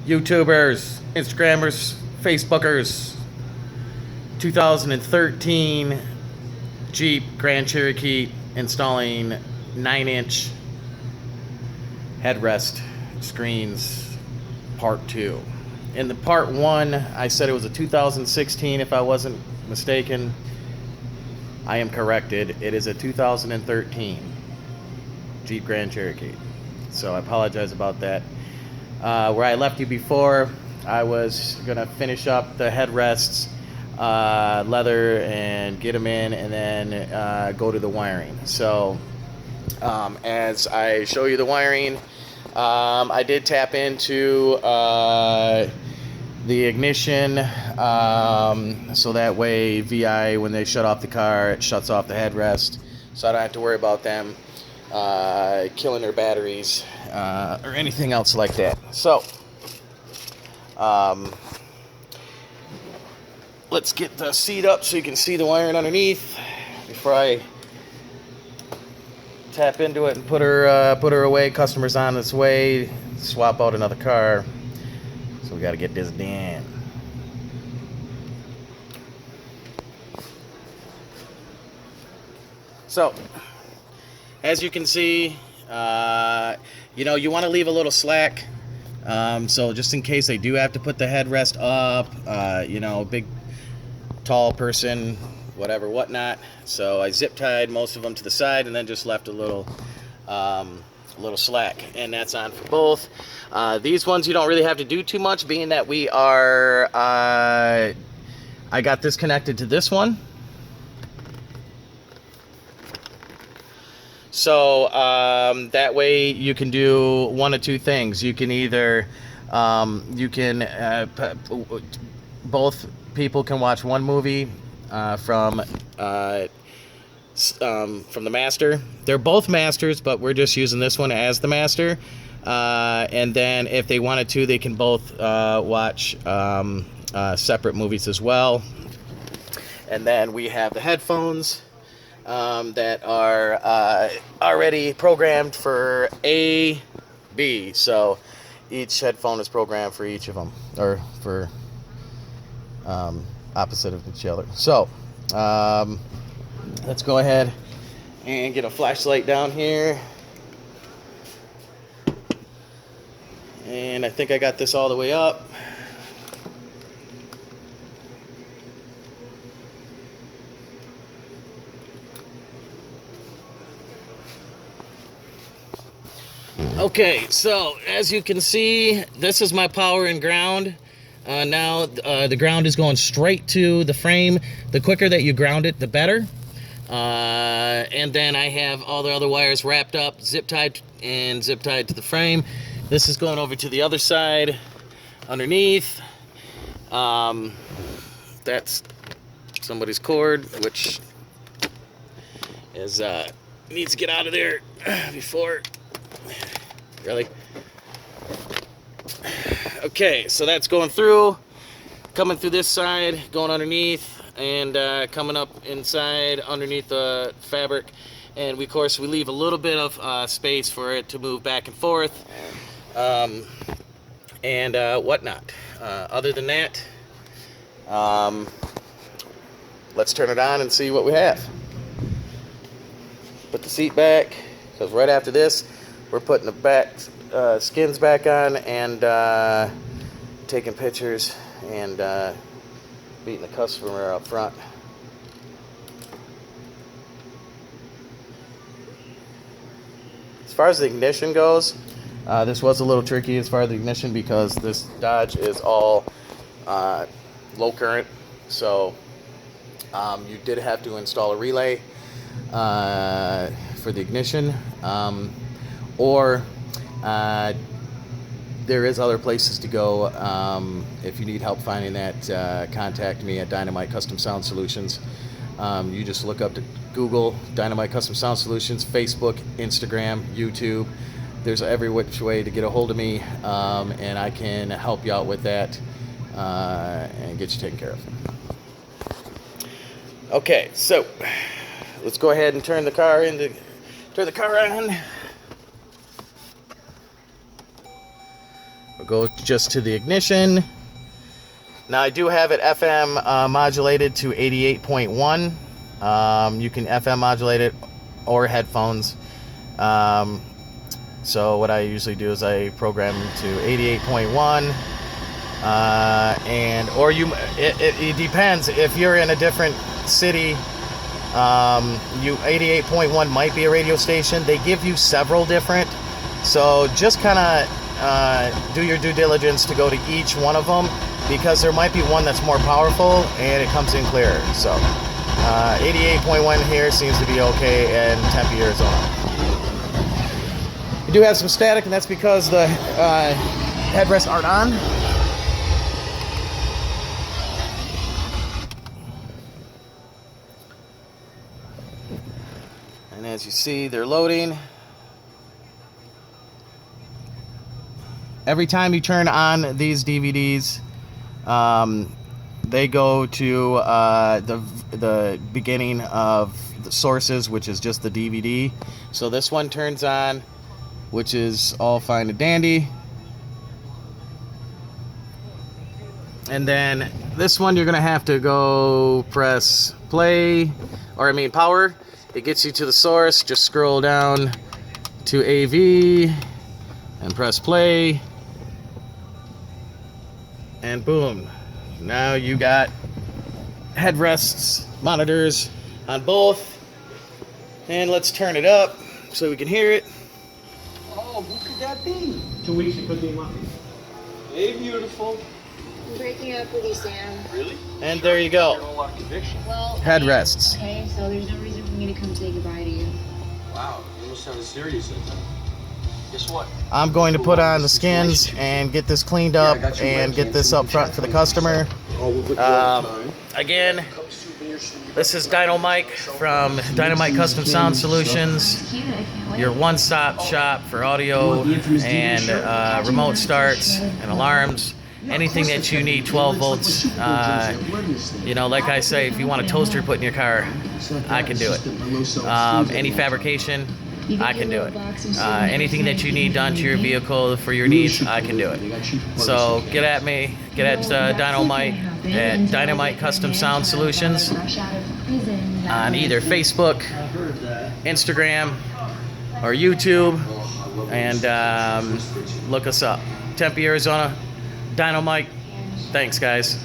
YouTubers, Instagrammers, Facebookers. 2013 Jeep Grand Cherokee installing 9-inch headrest screens, part 2. In the part 1, I said it was a 2016 if I wasn't mistaken. I am corrected. It is a 2013 Jeep Grand Cherokee. So I apologize about that. Where I left you before, I was going to finish up the headrests, leather, and get them in, and then go to the wiring. So as I show you the wiring, I did tap into the ignition, so that way VI, when they shut off the car, it shuts off the headrest, so I don't have to worry about them killing their batteries or anything else like that. So let's get the seat up so you can see the wiring underneath before I tap into it and put her away. Customer's on its way, swap out another car, so we got to get this done. So as you can see, you want to leave a little slack, so just in case they do have to put the headrest up, big tall person, whatnot. So I zip tied most of them to the side and then just left a little slack, and that's on for both. These ones you don't really have to do too much, being that we are I got this connected to this one. So that way you can do one of two things. You can either both people can watch one movie from the master. They're both masters, but we're just using this one as the master. And then if they wanted to, they can both watch separate movies as well. And then we have the headphones that are already programmed for A, B. So each headphone is programmed for each of them, or for opposite of each other. So let's go ahead and get a flashlight down here. And I think I got this all the way up. Okay, so as you can see, this is my power and ground. Now the ground is going straight to the frame. The quicker that you ground it, the better. And then I have all the other wires wrapped up, zip tied to the frame. This is going over to the other side underneath. That's somebody's cord, which is needs to get out of there before. Really? Okay, so that's going through, coming through this side, going underneath, and coming up inside underneath the fabric. And of course we leave a little bit of space for it to move back and forth, and whatnot. Other than that, let's turn it on and see what we have. Put the seat back, because right after this we're putting the back skins back on and taking pictures and beating the customer up front. As far as the ignition goes, this was a little tricky as far as the ignition, because this Dodge is all low current, so you did have to install a relay for the ignition, or there is other places to go. If you need help finding that, contact me at Dynamite Custom Sound Solutions. You just look up to Google Dynamite Custom Sound Solutions, Facebook, Instagram, YouTube. There's every which way to get a hold of me, and I can help you out with that and get you taken care of. Okay, so let's go ahead and turn the car on. We'll go just to the ignition. Now I do have it FM modulated to 88.1. You can FM modulate it or headphones. So what I usually do is I program to 88.1. It depends. If you're in a different city, 88.1 might be a radio station. They give you several different. So just kind of do your due diligence to go to each one of them, because there might be one that's more powerful and it comes in clearer. So 88.1 here seems to be okay in Tempe, Arizona. We do have some static, and that's because the headrests aren't on. And as you see, they're loading. Every time you turn on these DVDs, they go to the beginning of the sources, which is just the DVD. So this one turns on, which is all fine and dandy. And then this one, you're gonna have to go press play, power. It gets you to the source. Just scroll down to AV and press play. And boom, now you got headrests, monitors on both. And let's turn it up so we can hear it. Oh, who could that be? 2 weeks you put me in my... Hey, beautiful. I'm breaking up with you, Sam. Really? And there you go. You're a lot of conviction. Well, Headrests. Okay, so there's no reason for me to come say goodbye to you. Wow, you almost sounded serious that time. Guess what? I'm going to put on the skins and get this cleaned up and get this up front for the customer. Again, this is Dino Mike from Dynamite Custom Sound Solutions, your one-stop shop for audio and remote starts and alarms. Anything that you need 12 volts, like I say, if you want a toaster put in your car, I can do it. Any fabrication, I can do it. Anything that you need done to your vehicle for your needs, I can do it. So get at me, get at Dynamite at Dynamite Custom Sound Solutions on either Facebook, Instagram, or YouTube, and look us up. Tempe, Arizona, Dynamite. Thanks, guys.